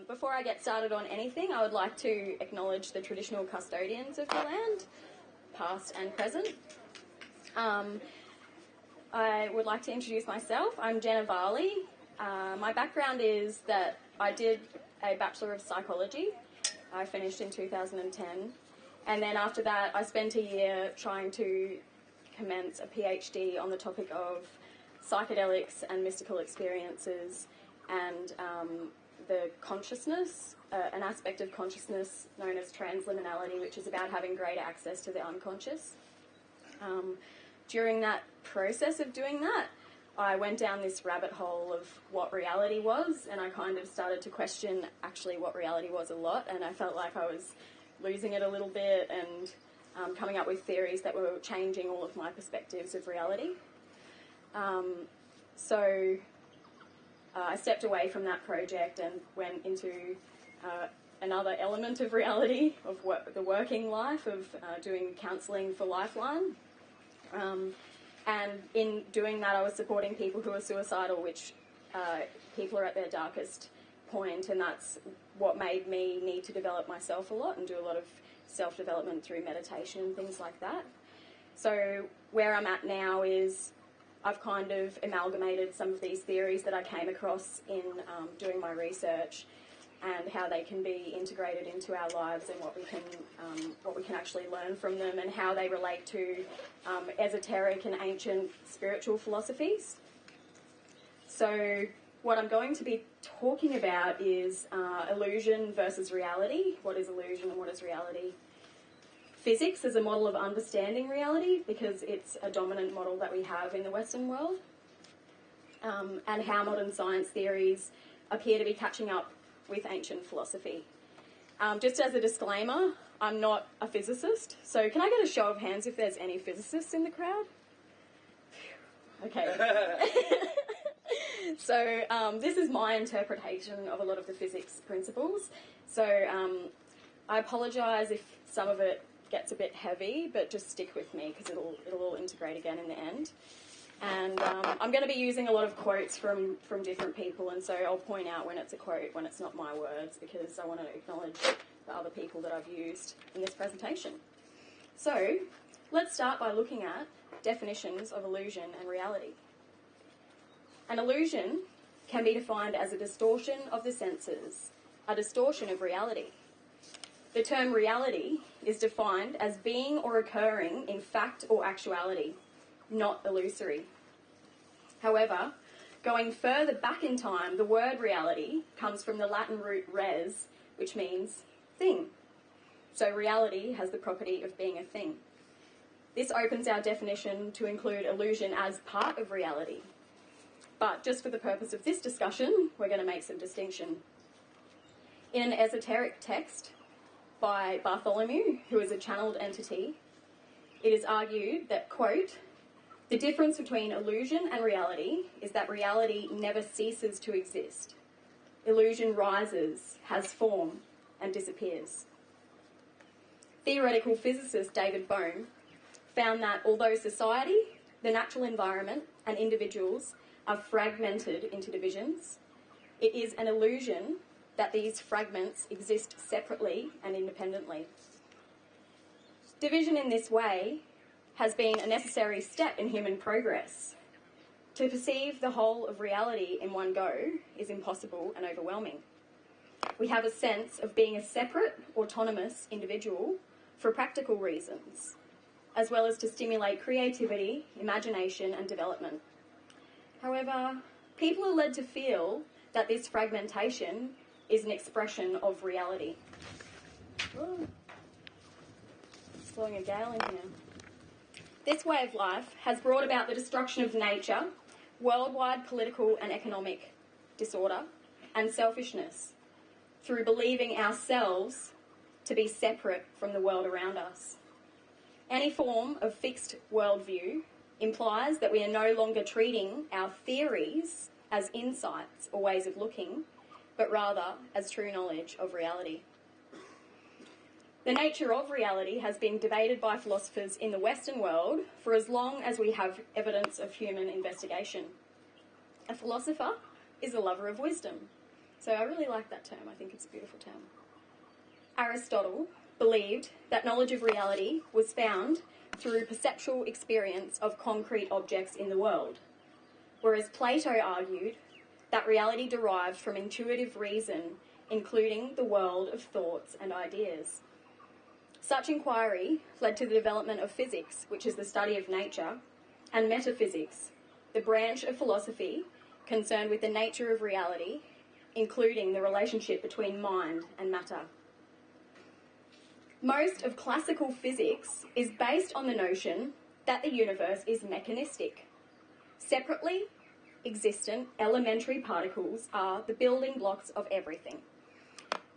Before I get started on anything, I would like to acknowledge the traditional custodians of the land, past and present. I would like to introduce myself. I'm Jenna Varley. My background is that I did a Bachelor of Psychology. I finished in 2010. And then after that, I spent a year trying to commence a PhD on the topic of psychedelics and mystical experiences and the consciousness, an aspect of consciousness known as transliminality, which is about having greater access to the unconscious. During that process of doing that, I went down this rabbit hole of what reality was, and I kind of started to question actually what reality was a lot, and I felt like I was losing it a little bit and coming up with theories that were changing all of my perspectives of reality. So I stepped away from that project and went into another element of reality, of the working life, of doing counselling for Lifeline. And in doing that, I was supporting people who are suicidal, which people are at their darkest point, and that's what made me need to develop myself a lot and do a lot of self-development through meditation and things like that. So where I'm at now is I've kind of amalgamated some of these theories that I came across in doing my research and how they can be integrated into our lives and what we can actually learn from them and how they relate to esoteric and ancient spiritual philosophies. So what I'm going to be talking about is illusion versus reality. What is illusion and what is reality? Physics as a model of understanding reality, because it's a dominant model that we have in the Western world, and how modern science theories appear to be catching up with ancient philosophy. Just as a disclaimer, I'm not a physicist, so can I get a show of hands if there's any physicists in the crowd? Okay. So this is my interpretation of a lot of the physics principles. So I apologise if some of it gets a bit heavy, but just stick with me because it'll all integrate again in the end. And I'm going to be using a lot of quotes from different people, and so I'll point out when it's a quote, when it's not my words, because I want to acknowledge the other people that I've used in this presentation. So let's start by looking at definitions of illusion and reality. An illusion can be defined as a distortion of the senses, a distortion of reality. The term reality is defined as being or occurring in fact or actuality, not illusory. However, going further back in time, the word reality comes from the Latin root res, which means thing. So reality has the property of being a thing. This opens our definition to include illusion as part of reality. But just for the purpose of this discussion, we're going to make some distinction. In an esoteric text by Bartholomew, who is a channeled entity, it is argued that, quote, "The difference between illusion and reality is that reality never ceases to exist. Illusion rises, has form, and disappears." Theoretical physicist David Bohm found that although society, the natural environment, and individuals are fragmented into divisions, it is an illusion that these fragments exist separately and independently. Division in this way has been a necessary step in human progress. To perceive the whole of reality in one go is impossible and overwhelming. We have a sense of being a separate, autonomous individual for practical reasons, as well as to stimulate creativity, imagination, and development. However, people are led to feel that this fragmentation is an expression of reality. Ooh. It's blowing a gale in here. This way of life has brought about the destruction of nature, worldwide political and economic disorder, and selfishness through believing ourselves to be separate from the world around us. Any form of fixed worldview implies that we are no longer treating our theories as insights or ways of looking, but rather as true knowledge of reality. The nature of reality has been debated by philosophers in the Western world for as long as we have evidence of human investigation. A philosopher is a lover of wisdom. So I really like that term. I think it's a beautiful term. Aristotle believed that knowledge of reality was found through perceptual experience of concrete objects in the world, whereas Plato argued that reality derived from intuitive reason, including the world of thoughts and ideas. Such inquiry led to the development of physics, which is the study of nature, and metaphysics, the branch of philosophy concerned with the nature of reality, including the relationship between mind and matter. Most of classical physics is based on the notion that the universe is mechanistic. Separately existent elementary particles are the building blocks of everything.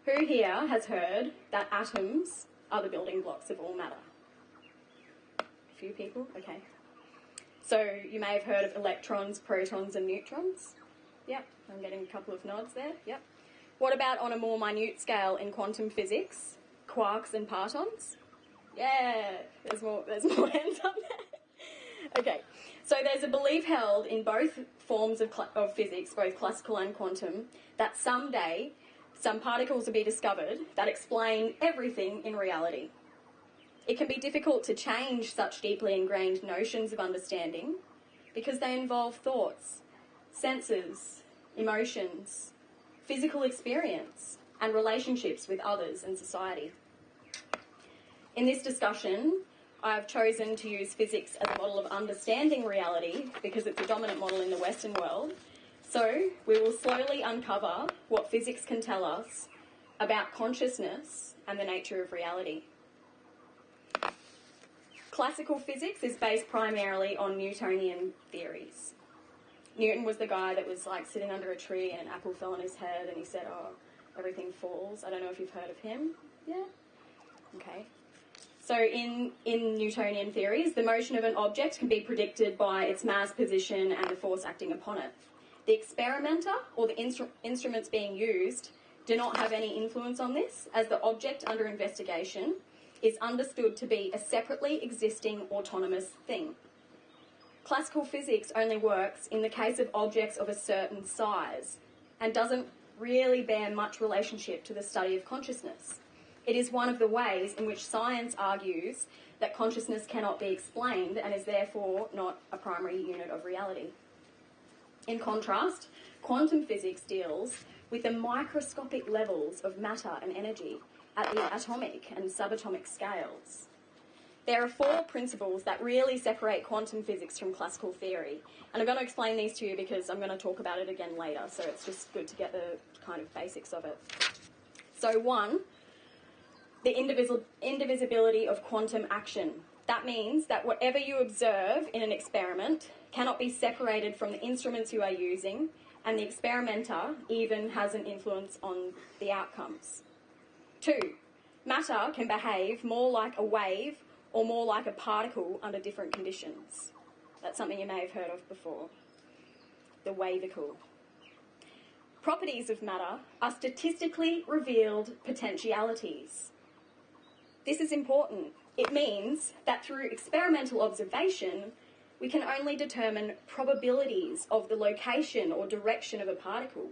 Who here has heard that atoms are the building blocks of all matter? A few people? Okay. So you may have heard of electrons, protons and neutrons. Yep, I'm getting a couple of nods there. Yep. What about on a more minute scale in quantum physics? Quarks and partons? Yeah, there's more hands up there. Okay, so there's a belief held in both forms of physics, both classical and quantum, that someday some particles will be discovered that explain everything in reality. It can be difficult to change such deeply ingrained notions of understanding because they involve thoughts, senses, emotions, physical experience, and relationships with others and society. In this discussion, I've chosen to use physics as a model of understanding reality because it's a dominant model in the Western world. So we will slowly uncover what physics can tell us about consciousness and the nature of reality. Classical physics is based primarily on Newtonian theories. Newton was the guy that was like sitting under a tree and an apple fell on his head and he said, oh, everything falls. I don't know if you've heard of him. Yeah? Okay. So in Newtonian theories, the motion of an object can be predicted by its mass, position and the force acting upon it. The experimenter or the instruments being used do not have any influence on this, as the object under investigation is understood to be a separately existing autonomous thing. Classical physics only works in the case of objects of a certain size and doesn't really bear much relationship to the study of consciousness. It is one of the ways in which science argues that consciousness cannot be explained and is therefore not a primary unit of reality. In contrast, quantum physics deals with the microscopic levels of matter and energy at the atomic and subatomic scales. There are 4 principles that really separate quantum physics from classical theory, and I'm going to explain these to you because I'm going to talk about it again later, so it's just good to get the kind of basics of it. So 1, the indivisibility of quantum action. That means that whatever you observe in an experiment cannot be separated from the instruments you are using, and the experimenter even has an influence on the outcomes. 2, matter can behave more like a wave or more like a particle under different conditions. That's something you may have heard of before. The wavicle. Properties of matter are statistically revealed potentialities. This is important. It means that through experimental observation, we can only determine probabilities of the location or direction of a particle,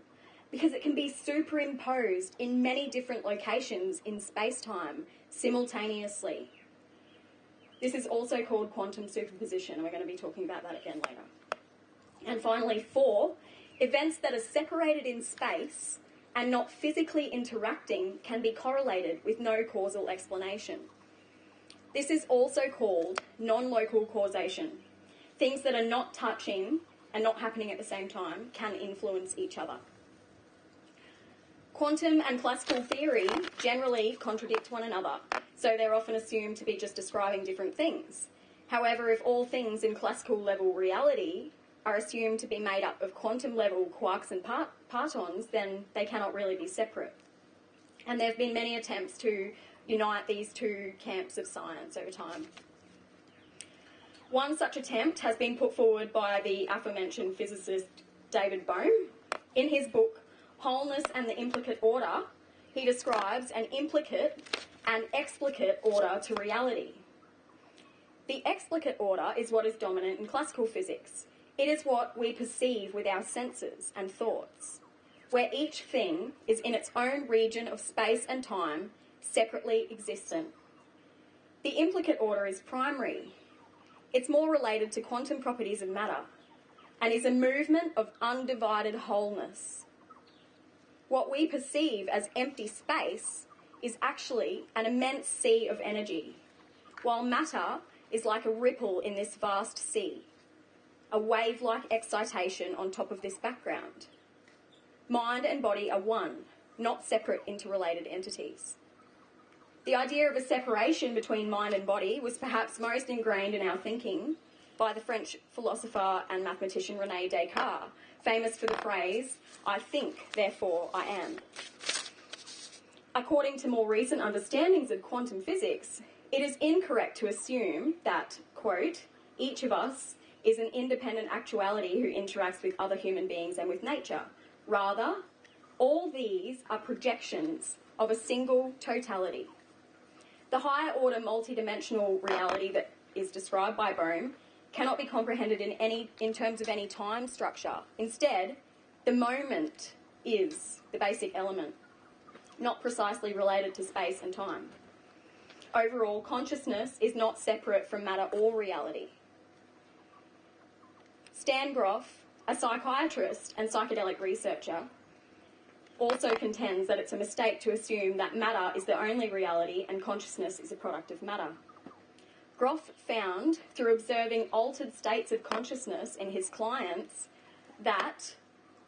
because it can be superimposed in many different locations in space-time simultaneously. This is also called quantum superposition, and we're going to be talking about that again later. And finally, 4, events that are separated in space and not physically interacting can be correlated with no causal explanation. This is also called non-local causation. Things that are not touching and not happening at the same time can influence each other. Quantum and classical theory generally contradict one another, so they're often assumed to be just describing different things. However, if all things in classical level reality are assumed to be made up of quantum level quarks and partons, then they cannot really be separate. And there have been many attempts to unite these 2 camps of science over time. One such attempt has been put forward by the aforementioned physicist David Bohm. In his book, Wholeness and the Implicate Order, he describes an implicate and explicate order to reality. The explicate order is what is dominant in classical physics. It is what we perceive with our senses and thoughts. where each thing is in its own region of space and time, separately existent. The implicate order is primary. It's more related to quantum properties of matter and is a movement of undivided wholeness. What we perceive as empty space is actually an immense sea of energy, while matter is like a ripple in this vast sea, a wave-like excitation on top of this background. Mind and body are one, not separate interrelated entities. The idea of a separation between mind and body was perhaps most ingrained in our thinking by the French philosopher and mathematician René Descartes, famous for the phrase, "I think, therefore I am." According to more recent understandings of quantum physics, it is incorrect to assume that, quote, each of us is an independent actuality who interacts with other human beings and with nature. Rather, all these are projections of a single totality. The higher order multidimensional reality that is described by Bohm cannot be comprehended in terms of any time structure. Instead, the moment is the basic element, not precisely related to space and time. Overall, consciousness is not separate from matter or reality. Stan Grof, a psychiatrist and psychedelic researcher, also contends that it's a mistake to assume that matter is the only reality and consciousness is a product of matter. Grof found, through observing altered states of consciousness in his clients, that,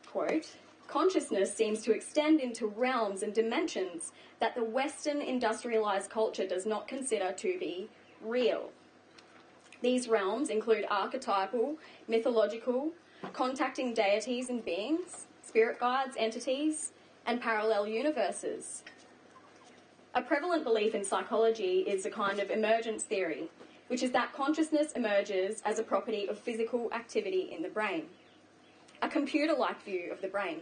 quote, consciousness seems to extend into realms and dimensions that the Western industrialised culture does not consider to be real. These realms include archetypal, mythological, contacting deities and beings, spirit guides, entities, and parallel universes. A prevalent belief in psychology is a kind of emergence theory, which is that consciousness emerges as a property of physical activity in the brain, a computer-like view of the brain.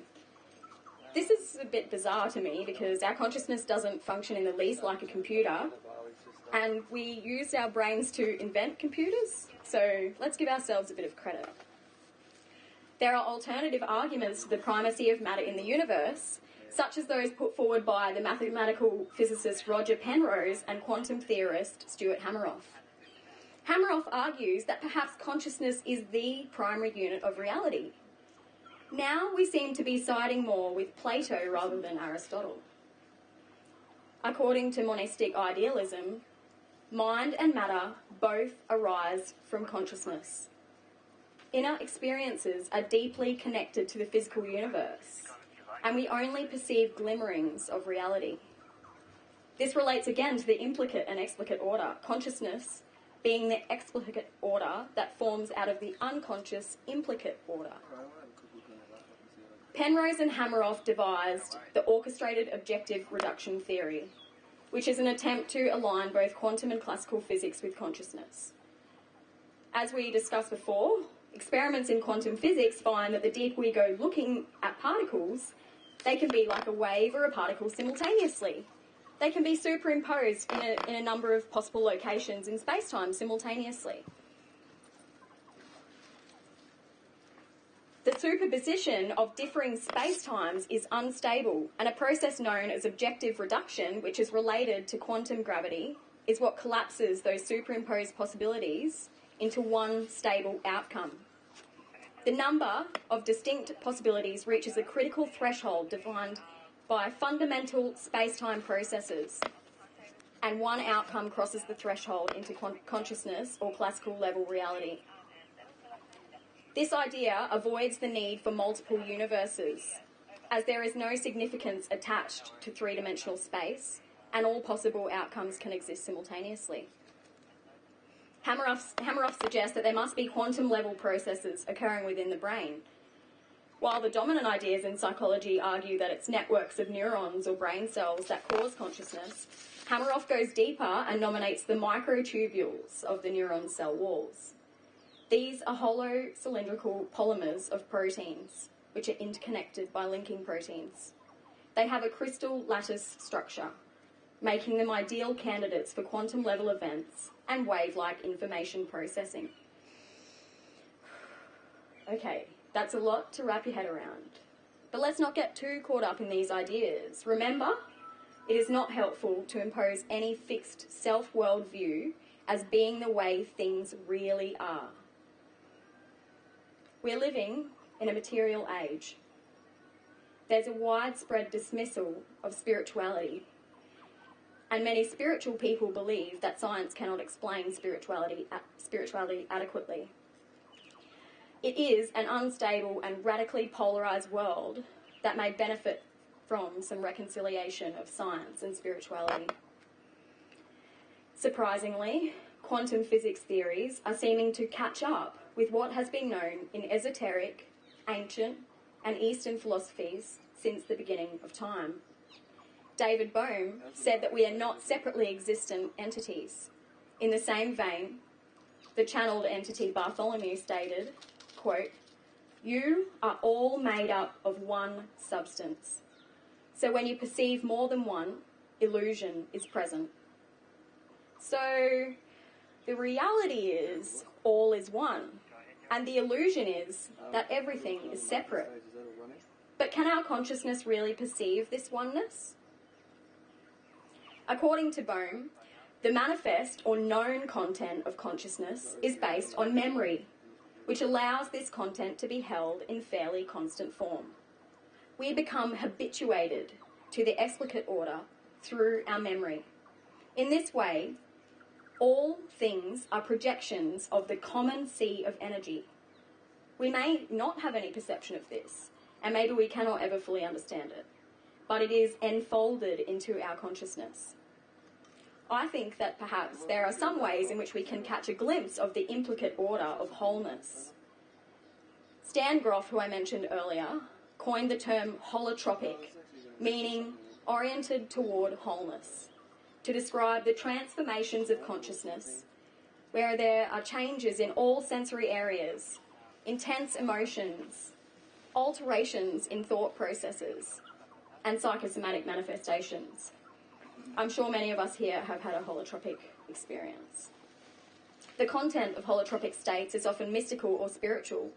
This is a bit bizarre to me because our consciousness doesn't function in the least like a computer, and we use our brains to invent computers, so let's give ourselves a bit of credit. There are alternative arguments to the primacy of matter in the universe, such as those put forward by the mathematical physicist Roger Penrose and quantum theorist Stuart Hameroff. Hameroff argues that perhaps consciousness is the primary unit of reality. Now we seem to be siding more with Plato rather than Aristotle. According to monistic idealism, mind and matter both arise from consciousness. Inner experiences are deeply connected to the physical universe, and we only perceive glimmerings of reality. This relates again to the implicate and explicit order, consciousness being the explicit order that forms out of the unconscious implicate order. Penrose and Hameroff devised the orchestrated objective reduction theory, which is an attempt to align both quantum and classical physics with consciousness. As we discussed before, experiments in quantum physics find that the deeper we go looking at particles, they can be like a wave or a particle simultaneously. They can be superimposed in a number of possible locations in space-time simultaneously. The superposition of differing space-times is unstable, and a process known as objective reduction, which is related to quantum gravity, is what collapses those superimposed possibilities into one stable outcome. The number of distinct possibilities reaches a critical threshold defined by fundamental space-time processes, and one outcome crosses the threshold into consciousness or classical level reality. This idea avoids the need for multiple universes, as there is no significance attached to three-dimensional space, and all possible outcomes can exist simultaneously. Hameroff suggests that there must be quantum-level processes occurring within the brain, while the dominant ideas in psychology argue that it's networks of neurons or brain cells that cause consciousness. Hameroff goes deeper and nominates the microtubules of the neuron cell walls. These are hollow cylindrical polymers of proteins, which are interconnected by linking proteins. They have a crystal lattice structure, making them ideal candidates for quantum-level events and wave-like information processing. Okay, that's a lot to wrap your head around. But let's not get too caught up in these ideas. Remember, it is not helpful to impose any fixed self-world view as being the way things really are. We're living in a material age. There's a widespread dismissal of spirituality, and many spiritual people believe that science cannot explain spirituality adequately. It is an unstable and radically polarised world that may benefit from some reconciliation of science and spirituality. Surprisingly, quantum physics theories are seeming to catch up with what has been known in esoteric, ancient, and Eastern philosophies since the beginning of time. David Bohm said that we are not separately existent entities. In the same vein, the channeled entity Bartholomew stated, quote, "You are all made up of one substance. So when you perceive more than one, illusion is present." So the reality is all is one, and the illusion is that everything is separate. But can our consciousness really perceive this oneness? According to Bohm, the manifest or known content of consciousness is based on memory, which allows this content to be held in fairly constant form. We become habituated to the explicate order through our memory. In this way, all things are projections of the common sea of energy. We may not have any perception of this, and maybe we cannot ever fully understand it, but it is enfolded into our consciousness. I think that perhaps there are some ways in which we can catch a glimpse of the implicate order of wholeness. Stan Groff, who I mentioned earlier, coined the term holotropic, meaning oriented toward wholeness, to describe the transformations of consciousness, where there are changes in all sensory areas, intense emotions, alterations in thought processes, and psychosomatic manifestations. I'm sure many of us here have had a holotropic experience. The content of holotropic states is often mystical or spiritual.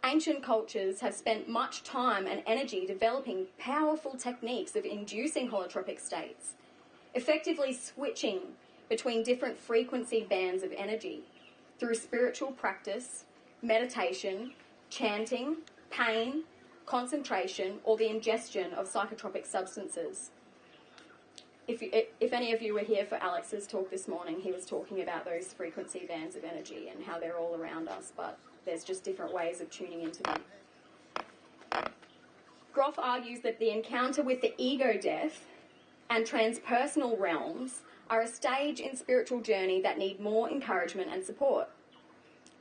Ancient cultures have spent much time and energy developing powerful techniques of inducing holotropic states, effectively switching between different frequency bands of energy through spiritual practice, meditation, chanting, pain, concentration, or the ingestion of psychotropic substances. If any of you were here for Alex's talk this morning, he was talking about those frequency bands of energy and how they're all around us, but there's just different ways of tuning into them. Groff argues that the encounter with the ego death and transpersonal realms are a stage in spiritual journey that need more encouragement and support.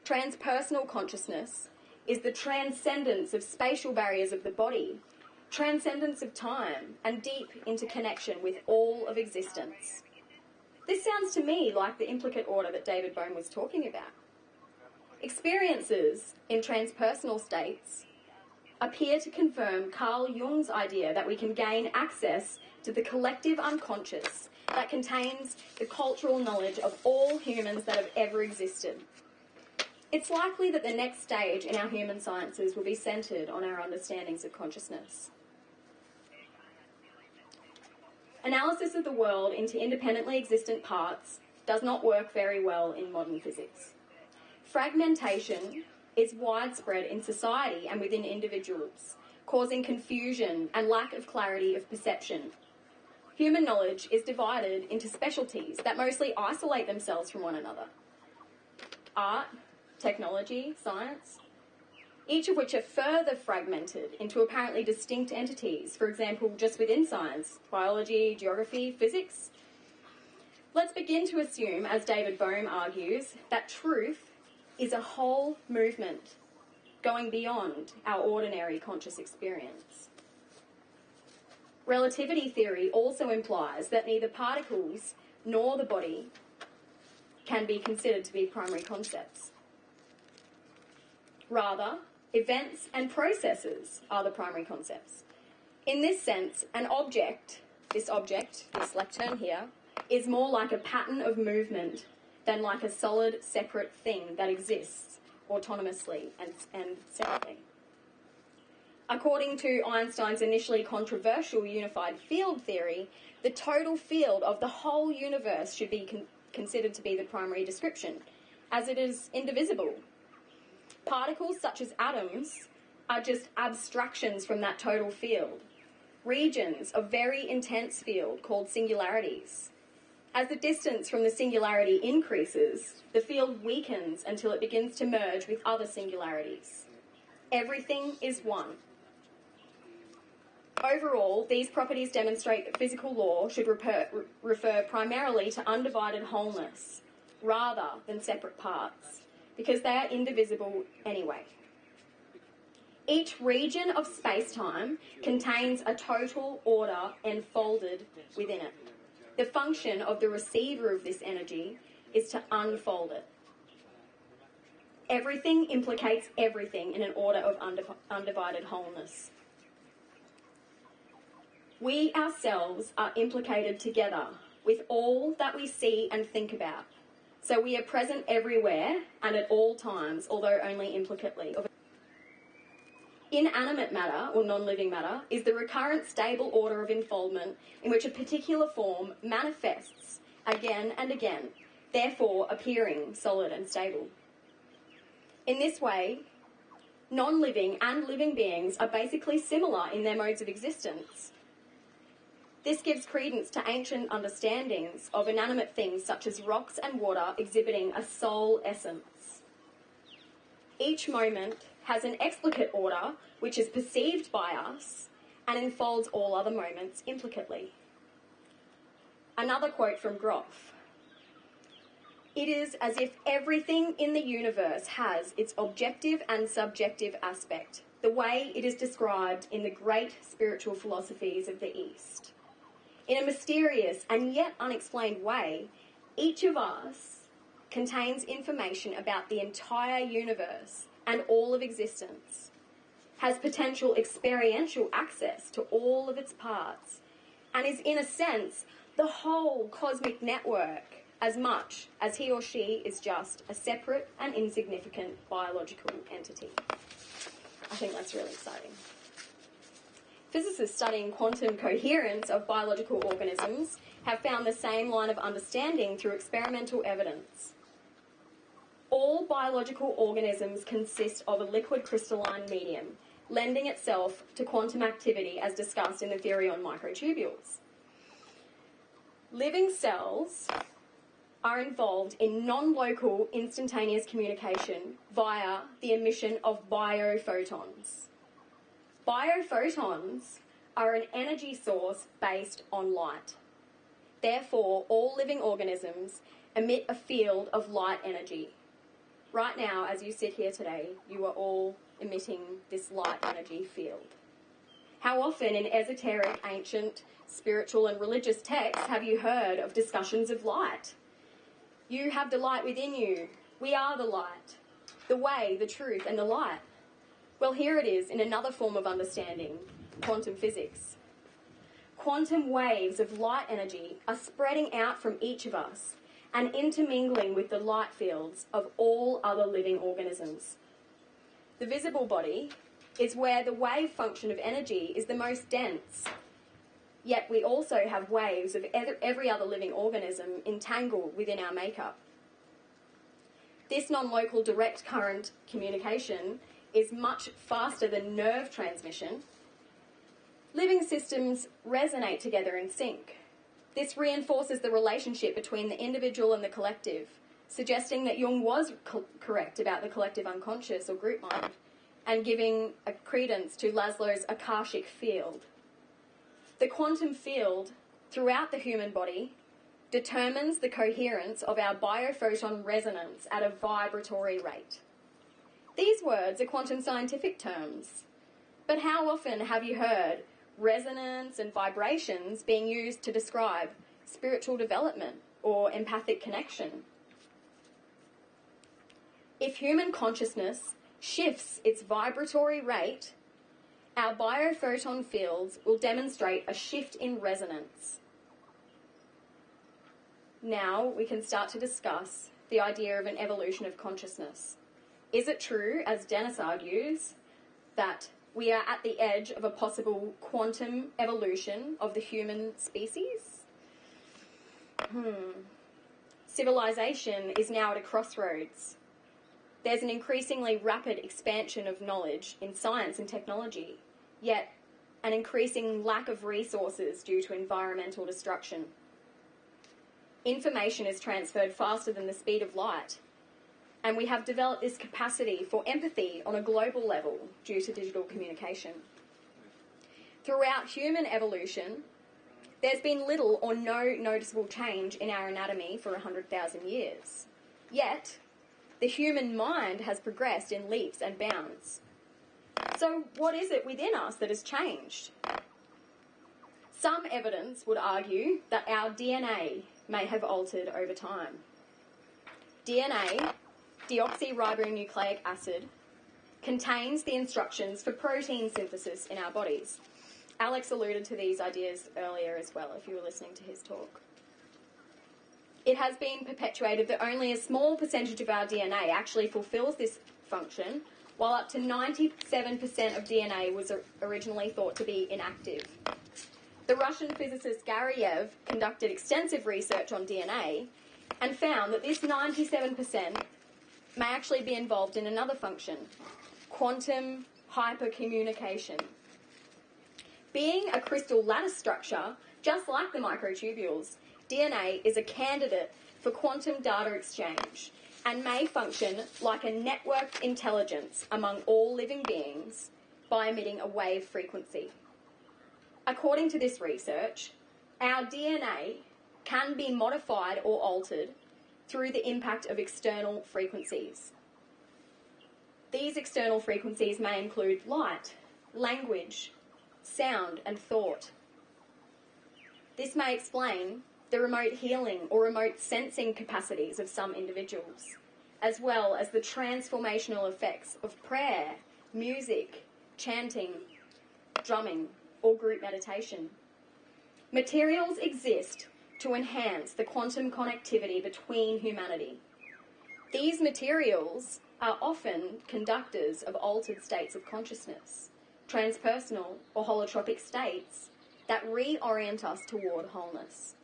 Transpersonal consciousness is the transcendence of spatial barriers of the body, transcendence of time, and deep interconnection with all of existence. This sounds to me like the implicate order that David Bohm was talking about. Experiences in transpersonal states appear to confirm Carl Jung's idea that we can gain access to the collective unconscious that contains the cultural knowledge of all humans that have ever existed. It's likely that the next stage in our human sciences will be centred on our understandings of consciousness. Analysis of the world into independently existent parts does not work very well in modern physics. Fragmentation is widespread in society and within individuals, causing confusion and lack of clarity of perception. Human knowledge is divided into specialties that mostly isolate themselves from one another. Art, technology, science, each of which are further fragmented into apparently distinct entities, for example, just within science, biology, geography, physics. Let's begin to assume, as David Bohm argues, that truth is a whole movement going beyond our ordinary conscious experience. Relativity theory also implies that neither particles nor the body can be considered to be primary concepts. Rather, events and processes are the primary concepts. In this sense, an object, this lectern here, is more like a pattern of movement than like a solid, separate thing that exists autonomously and separately. According to Einstein's initially controversial unified field theory, the total field of the whole universe should be considered to be the primary description, as it is indivisible. Particles such as atoms are just abstractions from that total field, regions of very intense field called singularities. As the distance from the singularity increases, the field weakens until it begins to merge with other singularities. Everything is one. Overall, these properties demonstrate that physical law should refer primarily to undivided wholeness rather than separate parts, because they are indivisible anyway. Each region of space-time contains a total order enfolded within it. The function of the receiver of this energy is to unfold it. Everything implicates everything in an order of undivided wholeness. We ourselves are implicated together with all that we see and think about. So we are present everywhere and at all times, although only implicitly. Inanimate matter, or non-living matter, is the recurrent stable order of enfoldment in which a particular form manifests again and again, therefore appearing solid and stable. In this way, non-living and living beings are basically similar in their modes of existence. This gives credence to ancient understandings of inanimate things such as rocks and water exhibiting a soul essence. Each moment has an explicate order which is perceived by us and enfolds all other moments implicately. Another quote from Groff. It is as if everything in the universe has its objective and subjective aspect, the way it is described in the great spiritual philosophies of the East. In a mysterious and yet unexplained way, each of us contains information about the entire universe and all of existence, has potential experiential access to all of its parts, and is in a sense the whole cosmic network as much as he or she is just a separate and insignificant biological entity. I think that's really exciting. Physicists studying quantum coherence of biological organisms have found the same line of understanding through experimental evidence. All biological organisms consist of a liquid crystalline medium, lending itself to quantum activity as discussed in the theory on microtubules. Living cells are involved in non-local instantaneous communication via the emission of biophotons. Biophotons are an energy source based on light. Therefore, all living organisms emit a field of light energy. Right now, as you sit here today, you are all emitting this light energy field. How often in esoteric, ancient, spiritual and religious texts have you heard of discussions of light? You have the light within you. We are the light. The way, the truth and the light. Well, here it is in another form of understanding, quantum physics. Quantum waves of light energy are spreading out from each of us and intermingling with the light fields of all other living organisms. The visible body is where the wave function of energy is the most dense, yet we also have waves of every other living organism entangled within our makeup. This non-local direct current communication is much faster than nerve transmission. Living systems resonate together in sync. This reinforces the relationship between the individual and the collective, suggesting that Jung was correct about the collective unconscious or group mind, and giving a credence to Laszlo's Akashic field. The quantum field throughout the human body determines the coherence of our biophoton resonance at a vibratory rate. These words are quantum scientific terms, but how often have you heard resonance and vibrations being used to describe spiritual development or empathic connection? If human consciousness shifts its vibratory rate, our biophoton fields will demonstrate a shift in resonance. Now we can start to discuss the idea of an evolution of consciousness. Is it true, as Dennis argues, that we are at the edge of a possible quantum evolution of the human species. Civilization is now at a crossroads. There's an increasingly rapid expansion of knowledge in science and technology, yet an increasing lack of resources due to environmental destruction. Information is transferred faster than the speed of light, and we have developed this capacity for empathy on a global level due to digital communication. Throughout human evolution, there's been little or no noticeable change in our anatomy for 100,000 years. Yet, the human mind has progressed in leaps and bounds. So what is it within us that has changed? Some evidence would argue that our DNA may have altered over time. DNA, deoxyribonucleic acid, contains the instructions for protein synthesis in our bodies. Alex alluded to these ideas earlier as well, if you were listening to his talk. It has been perpetuated that only a small percentage of our DNA actually fulfills this function, while up to 97% of DNA was originally thought to be inactive. The Russian physicist Gariev conducted extensive research on DNA and found that this 97% may actually be involved in another function, quantum hypercommunication. Being a crystal lattice structure, just like the microtubules, DNA is a candidate for quantum data exchange and may function like a networked intelligence among all living beings by emitting a wave frequency. According to this research, our DNA can be modified or altered through the impact of external frequencies. These external frequencies may include light, language, sound, and thought. This may explain the remote healing or remote sensing capacities of some individuals, as well as the transformational effects of prayer, music, chanting, drumming, or group meditation. Materials exist to enhance the quantum connectivity between humanity. These materials are often conductors of altered states of consciousness, transpersonal or holotropic states that reorient us toward wholeness.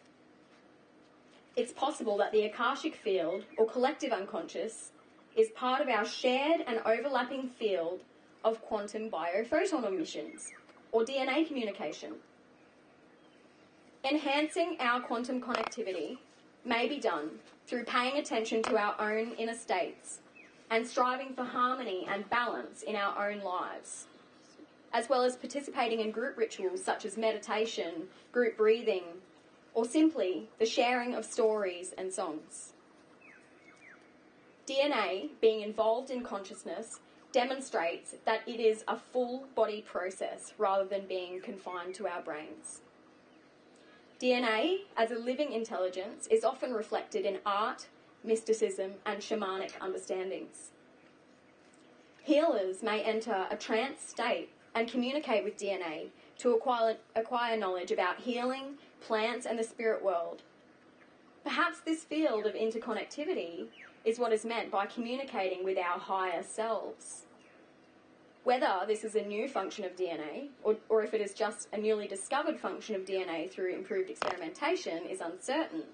It's possible that the Akashic field, or collective unconscious, is part of our shared and overlapping field of quantum biophoton emissions, or DNA communication. Enhancing our quantum connectivity may be done through paying attention to our own inner states and striving for harmony and balance in our own lives, as well as participating in group rituals such as meditation, group breathing, or simply the sharing of stories and songs. DNA being involved in consciousness demonstrates that it is a full body process rather than being confined to our brains. DNA, as a living intelligence, is often reflected in art, mysticism, and shamanic understandings. Healers may enter a trance state and communicate with DNA to acquire knowledge about healing, plants, and the spirit world. Perhaps this field of interconnectivity is what is meant by communicating with our higher selves. Whether this is a new function of DNA or if it is just a newly discovered function of DNA through improved experimentation is uncertain.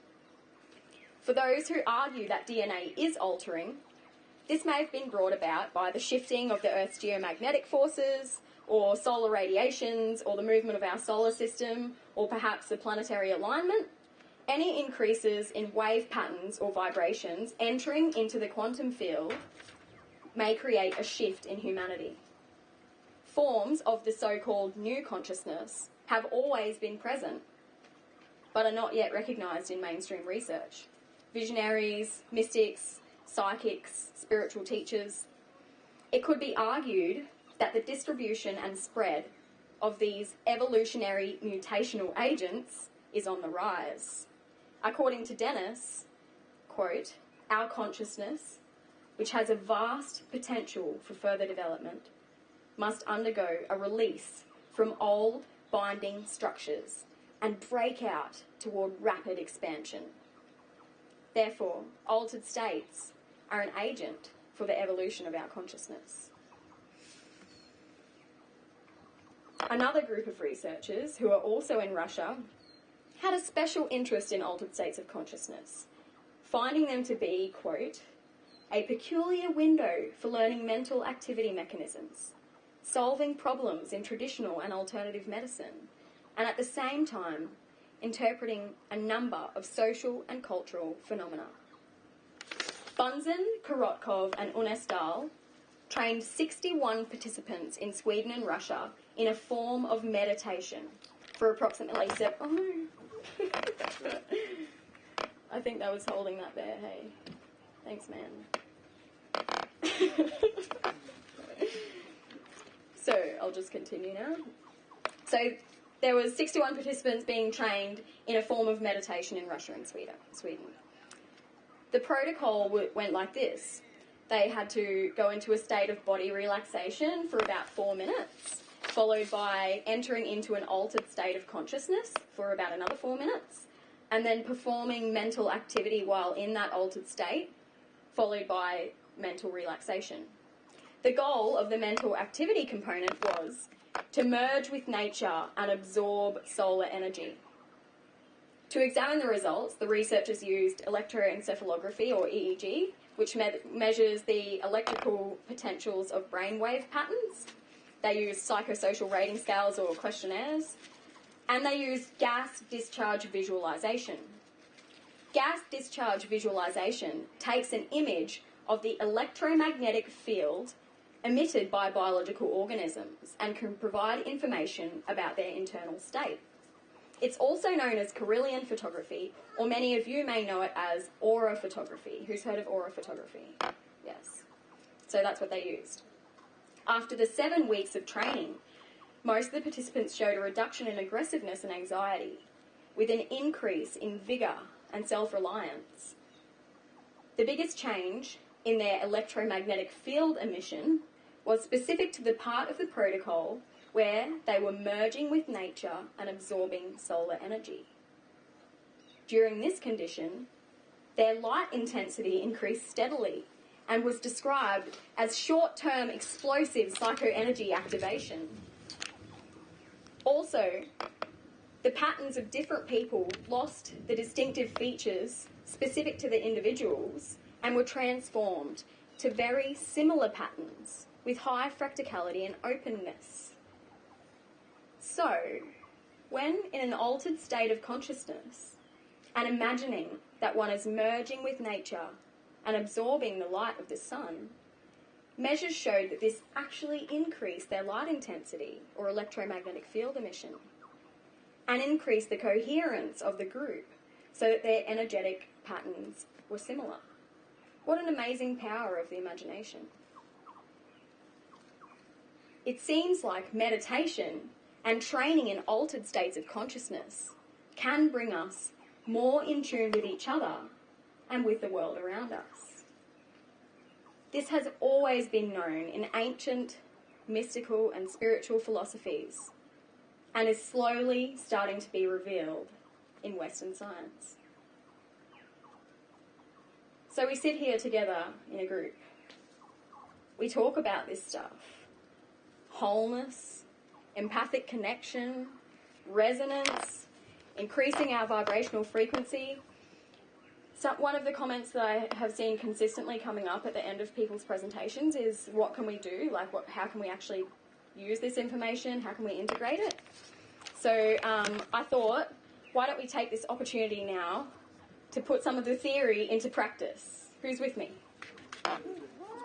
For those who argue that DNA is altering, this may have been brought about by the shifting of the Earth's geomagnetic forces, or solar radiations, or the movement of our solar system, or perhaps the planetary alignment. Any increases in wave patterns or vibrations entering into the quantum field may create a shift in humanity. Forms of the so-called new consciousness have always been present, but are not yet recognised in mainstream research. Visionaries, mystics, psychics, spiritual teachers. It could be argued that the distribution and spread of these evolutionary mutational agents is on the rise. According to Dennis, quote, our consciousness, which has a vast potential for further development, must undergo a release from old binding structures and break out toward rapid expansion. Therefore, altered states are an agent for the evolution of our consciousness. Another group of researchers, who are also in Russia, had a special interest in altered states of consciousness, finding them to be, quote, a peculiar window for learning mental activity mechanisms, solving problems in traditional and alternative medicine, and at the same time interpreting a number of social and cultural phenomena. Bunsen, Korotkov and Unestal trained 61 participants in Sweden and Russia in a form of meditation for approximately oh no. I think that was holding that there, hey. Thanks, man. So, I'll just continue now. So, there was 61 participants being trained in a form of meditation in Russia and Sweden. The protocol went like this. They had to go into a state of body relaxation for about 4 minutes, followed by entering into an altered state of consciousness for about another 4 minutes, and then performing mental activity while in that altered state, followed by mental relaxation. The goal of the mental activity component was to merge with nature and absorb solar energy. To examine the results, the researchers used electroencephalography, or EEG, which measures the electrical potentials of brainwave patterns. They used psychosocial rating scales or questionnaires, and they used gas discharge visualization. Gas discharge visualization takes an image of the electromagnetic field emitted by biological organisms and can provide information about their internal state. It's also known as Kirlian photography, or many of you may know it as aura photography. Who's heard of aura photography? Yes. So that's what they used. After the 7 weeks of training, most of the participants showed a reduction in aggressiveness and anxiety, with an increase in vigour and self-reliance. The biggest change in their electromagnetic field emission was specific to the part of the protocol where they were merging with nature and absorbing solar energy. During this condition, their light intensity increased steadily and was described as short-term explosive psychoenergy activation. Also, the patterns of different people lost the distinctive features specific to the individuals and were transformed to very similar patterns with high fractality and openness. So, when in an altered state of consciousness and imagining that one is merging with nature and absorbing the light of the sun, measures showed that this actually increased their light intensity or electromagnetic field emission and increased the coherence of the group so that their energetic patterns were similar. What an amazing power of the imagination. It seems like meditation and training in altered states of consciousness can bring us more in tune with each other and with the world around us. This has always been known in ancient, mystical and spiritual philosophies and is slowly starting to be revealed in Western science. So we sit here together in a group. We talk about this stuff. Wholeness, empathic connection, resonance, increasing our vibrational frequency. So one of the comments that I have seen consistently coming up at the end of people's presentations is, what can we do? Like, how can we actually use this information? How can we integrate it? So I thought, why don't we take this opportunity now to put some of the theory into practice? Who's with me?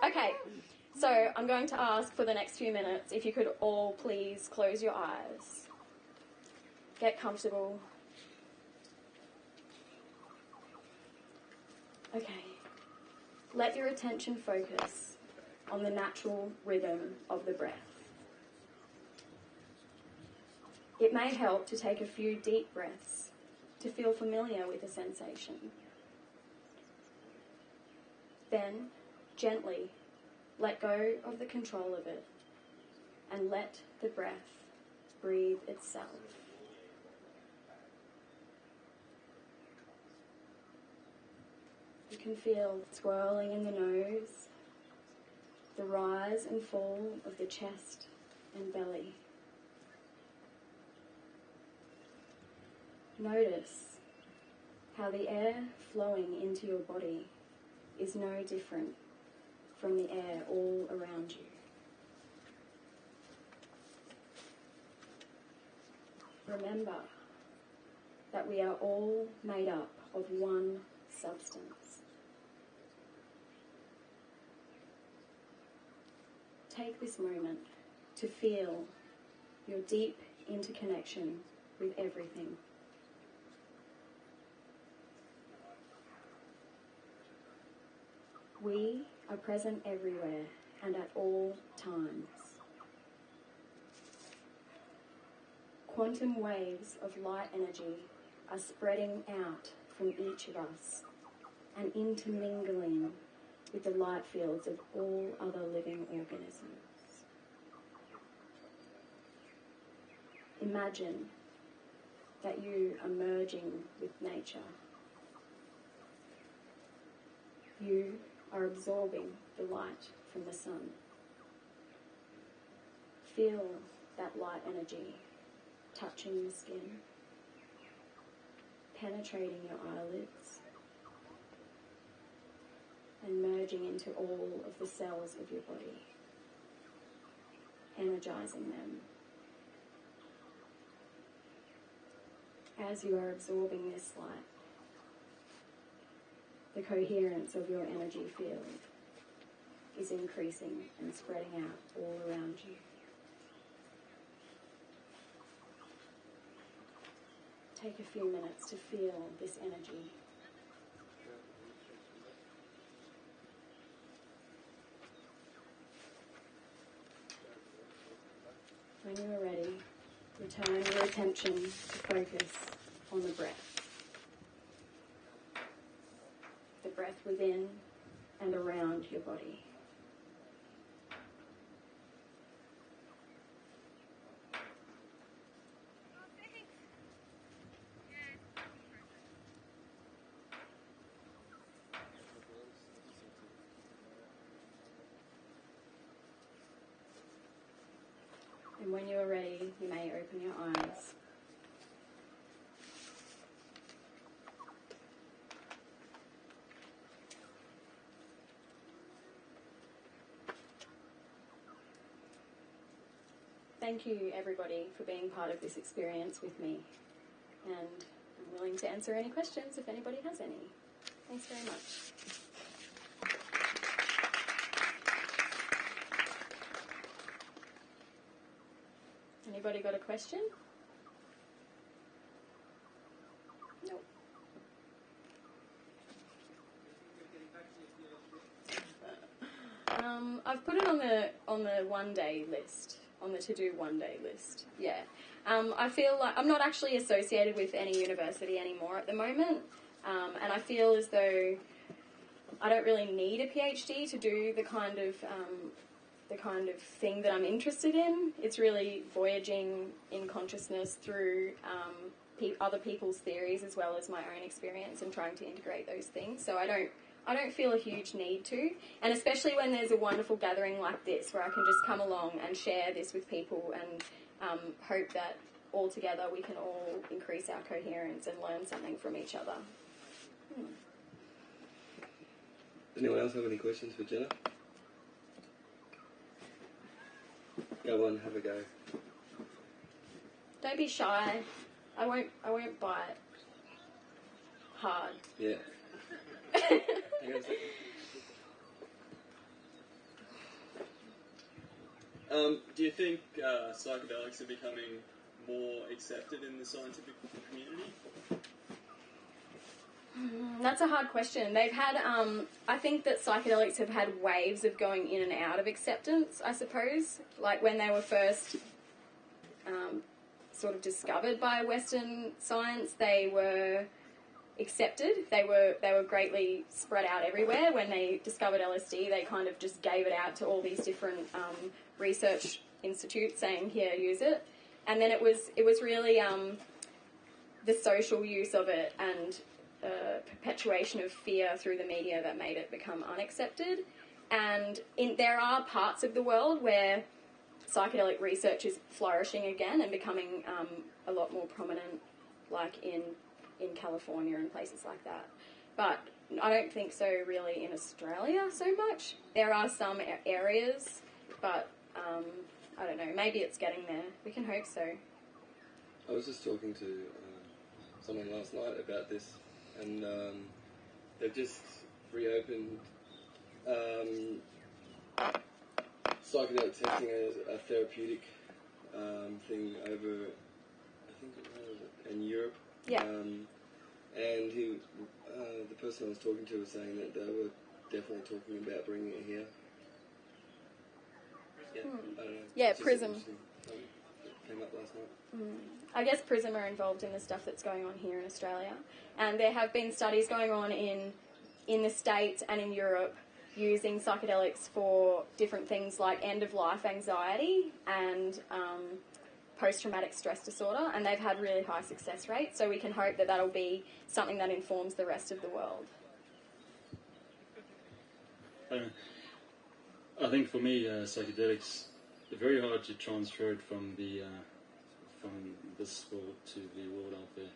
Okay, so I'm going to ask for the next few minutes if you could all please close your eyes. Get comfortable. Okay, let your attention focus on the natural rhythm of the breath. It may help to take a few deep breaths to feel familiar with the sensation. Then, gently, let go of the control of it and let the breath breathe itself. You can feel swirling in the nose, the rise and fall of the chest and belly. Notice how the air flowing into your body is no different from the air all around you. Remember that we are all made up of one substance. Take this moment to feel your deep interconnection with everything. We are present everywhere and at all times. Quantum waves of light energy are spreading out from each of us and intermingling with the light fields of all other living organisms. Imagine that you are merging with nature. You are absorbing the light from the sun. Feel that light energy touching your skin, penetrating your eyelids, and merging into all of the cells of your body, energizing them. As you are absorbing this light, the coherence of your energy field is increasing and spreading out all around you. Take a few minutes to feel this energy. When you are ready, return your attention to focus on the breath. The breath within and around your body. And when you are ready, you may open your eyes. Thank you, everybody, for being part of this experience with me. And I'm willing to answer any questions if anybody has any. Thanks very much. Anybody got a question? No. I've put it on the 1 day list, on the to-do 1 day list. Yeah. I feel like I'm not actually associated with any university anymore at the moment, and I feel as though I don't really need a PhD to do the kind of thing that I'm interested in. It's really voyaging in consciousness through other people's theories as well as my own experience and trying to integrate those things. So I don't feel a huge need to, and especially when there's a wonderful gathering like this where I can just come along and share this with people and hope that all together we can all increase our coherence and learn something from each other. Anyone else have any questions for Jenna? Go on, have a go. Don't be shy. I won't bite hard. Yeah. Do you think psychedelics are becoming more accepted in the scientific community? That's a hard question. They've had, I think that psychedelics have had waves of going in and out of acceptance, I suppose. Like when they were first sort of discovered by Western science, they were accepted. They were greatly spread out everywhere. When they discovered LSD, they kind of just gave it out to all these different research institutes saying, here, use it. And then it was really the social use of it and perpetuation of fear through the media that made it become unaccepted. And there are parts of the world where psychedelic research is flourishing again and becoming a lot more prominent like in California and places like that. But I don't think so really in Australia so much. There are some areas, but I don't know, maybe it's getting there. We can hope so. I was just talking to someone last night about this, and they've just reopened psychedelic testing as a therapeutic thing over, I think, in Europe. Yeah. And the person I was talking to was saying that they were definitely talking about bringing it here. Yeah, I don't know. Yeah, It's just Prism. interesting. Came up last night. I guess Prism are involved in the stuff that's going on here in Australia. And there have been studies going on in the States and in Europe using psychedelics for different things like end-of-life anxiety and post-traumatic stress disorder, and they've had really high success rates, so we can hope that that'll be something that informs the rest of the world. I think for me, psychedelics are very hard to transfer it from this world to the world out there,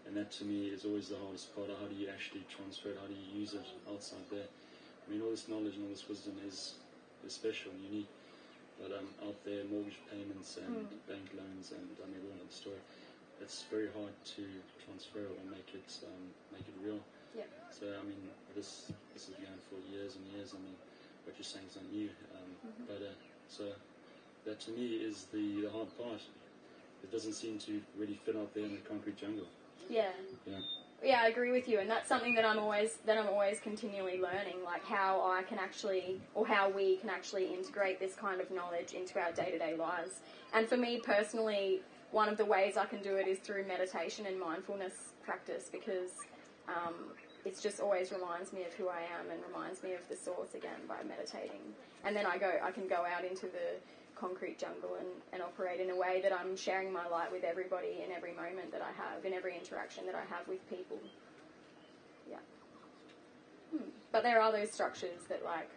and that to me is always the hardest part. How do you actually transfer it? How do you use it outside there? I mean, all this knowledge and all this wisdom is special and unique, but out there, mortgage payments and bank loans, and I mean, we all know the story. It's very hard to transfer or make it real. Yeah. So I mean, this has been going for years and years. I mean, what you're saying is not new, but so that to me is the hard part. It doesn't seem to really fit out there in the concrete jungle. Yeah. Yeah. Yeah, I agree with you, and that's something that I'm always continually learning, like how I can actually, or how we can actually integrate this kind of knowledge into our day-to-day lives. And for me personally, one of the ways I can do it is through meditation and mindfulness practice, because it just always reminds me of who I am and reminds me of the source again by meditating. And then I can go out into the concrete jungle and operate in a way that I'm sharing my light with everybody in every moment that I have, in every interaction that I have with people. Yeah. But there are those structures that like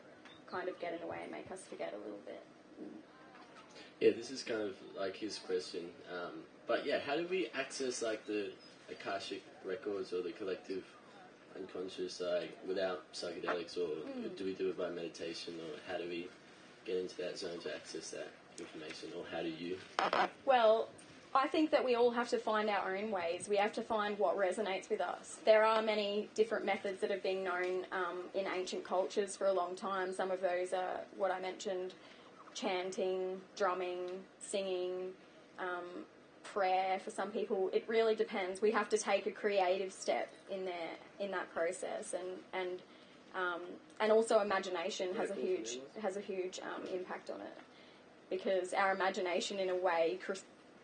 kind of get in the way and make us forget a little bit. Yeah, this is kind of like his question. But yeah, how do we access like the Akashic records or the collective unconscious without psychedelics, or do we do it by meditation, or how do we get into that zone to access that information, or how do you? Well, I think that we all have to find our own ways. We have to find what resonates with us. There are many different methods that have been known in ancient cultures for a long time. Some of those are what I mentioned: chanting, drumming, singing, prayer. For some people, it really depends. We have to take a creative step in that process, and also imagination has a huge impact on it, because our imagination in a way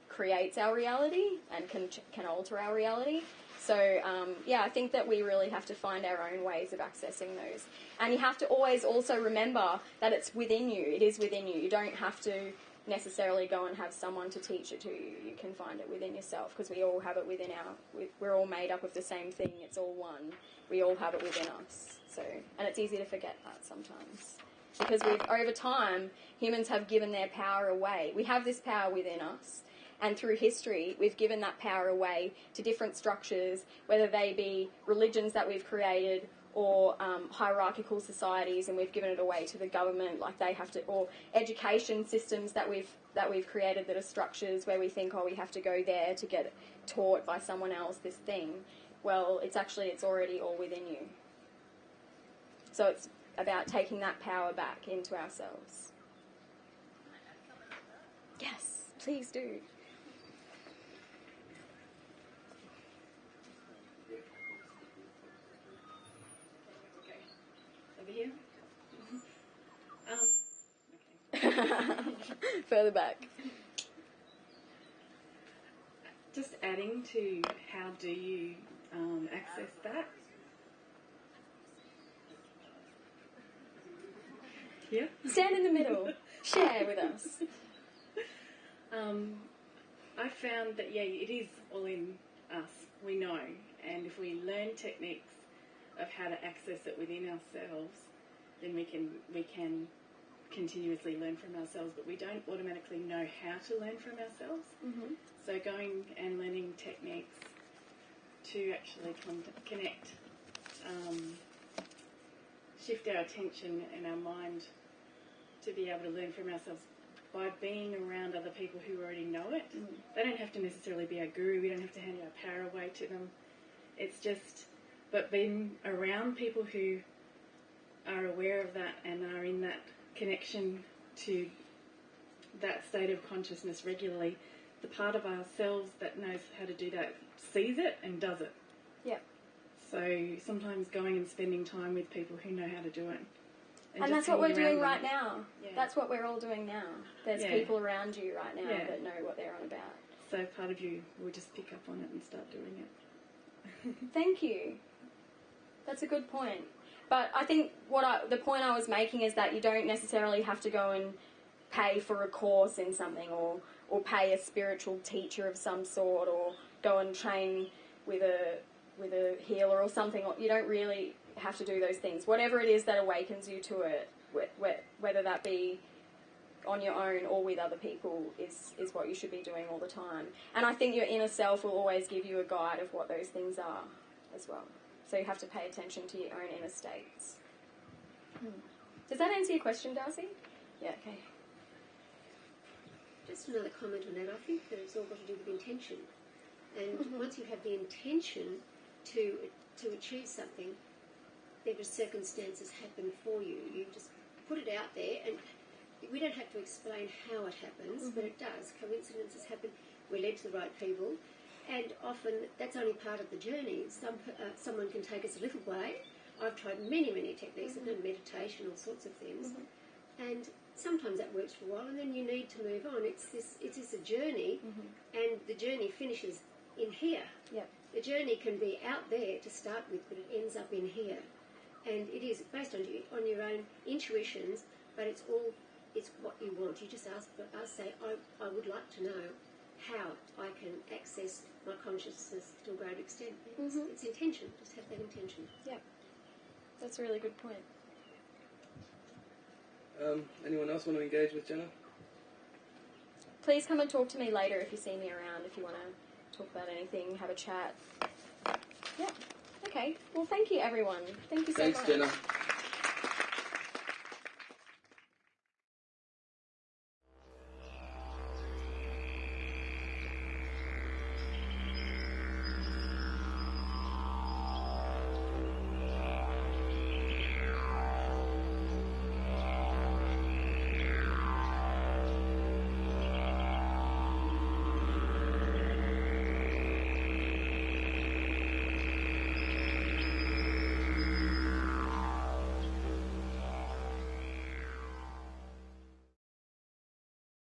creates our reality and can alter our reality. So I think that we really have to find our own ways of accessing those, and you have to always also remember that it's within you. It is within you. You don't have to necessarily go and have someone to teach it to you. You can find it within yourself, because we all have it within we're all made up of the same thing. It's all one. We all have it within us. So, and it's easy to forget that sometimes, because over time, humans have given their power away. We have this power within us, and through history, we've given that power away to different structures, whether they be religions that we've created or hierarchical societies, and we've given it away to the government, like they have to, or education systems that we've created that are structures where we think, we have to go there to get taught by someone else this thing. Well, it's already all within you. So it's about taking that power back into ourselves. Yes, please do. Over here? Further back. Just adding to how do you access that? Yeah? Stand in the middle. Share with us. I found that, it is all in us. We know. And if we learn techniques of how to access it within ourselves, then we can continuously learn from ourselves, but we don't automatically know how to learn from ourselves. Mm-hmm. So going and learning techniques to actually connect, shift our attention and our mind to be able to learn from ourselves by being around other people who already know it. They don't have to necessarily be our guru. We don't have to hand our power away to them. It's just, but being around people who are aware of that and are in that connection to that state of consciousness regularly, the part of ourselves that knows how to do that sees it and does it. Yep. So sometimes going and spending time with people who know how to do it. And that's what we're doing right now. Yeah. That's what we're all doing now. There's people around you right now that know what they're on about. So part of you will just pick up on it and start doing it. Thank you. That's a good point. But I think the point I was making is that you don't necessarily have to go and pay for a course in something or pay a spiritual teacher of some sort or go and train with a healer or something. You don't really have to do those things. Whatever it is that awakens you to it, whether that be on your own or with other people, is what you should be doing all the time. And I think your inner self will always give you a guide of what those things are as well. So you have to pay attention to your own inner states. Does that answer your question, Darcy? Yeah, okay. Just another comment on that. I think that it's all got to do with intention. And once you have the intention to achieve something, there are circumstances happen for you. You just put it out there, and we don't have to explain how it happens, but it does. Coincidences happen. We're led to the right people, and often that's only part of the journey. Someone can take us a little way. I've tried many techniques. I've done meditation, all sorts of things, and sometimes that works for a while, and then you need to move on. It is a journey, and the journey finishes in here. Yep. The journey can be out there to start with, but it ends up in here. And it is based on your own intuitions, but it's what you want. You just say, I would like to know how I can access my consciousness to a great extent. It's intention. Just have that intention. Yep. That's a really good point. Anyone else want to engage with Jenna? Please come and talk to me later if you see me around, if you want to talk about anything, have a chat. Yeah. Okay. Well, thank you, everyone. Thank you so much. Thanks, Jenna.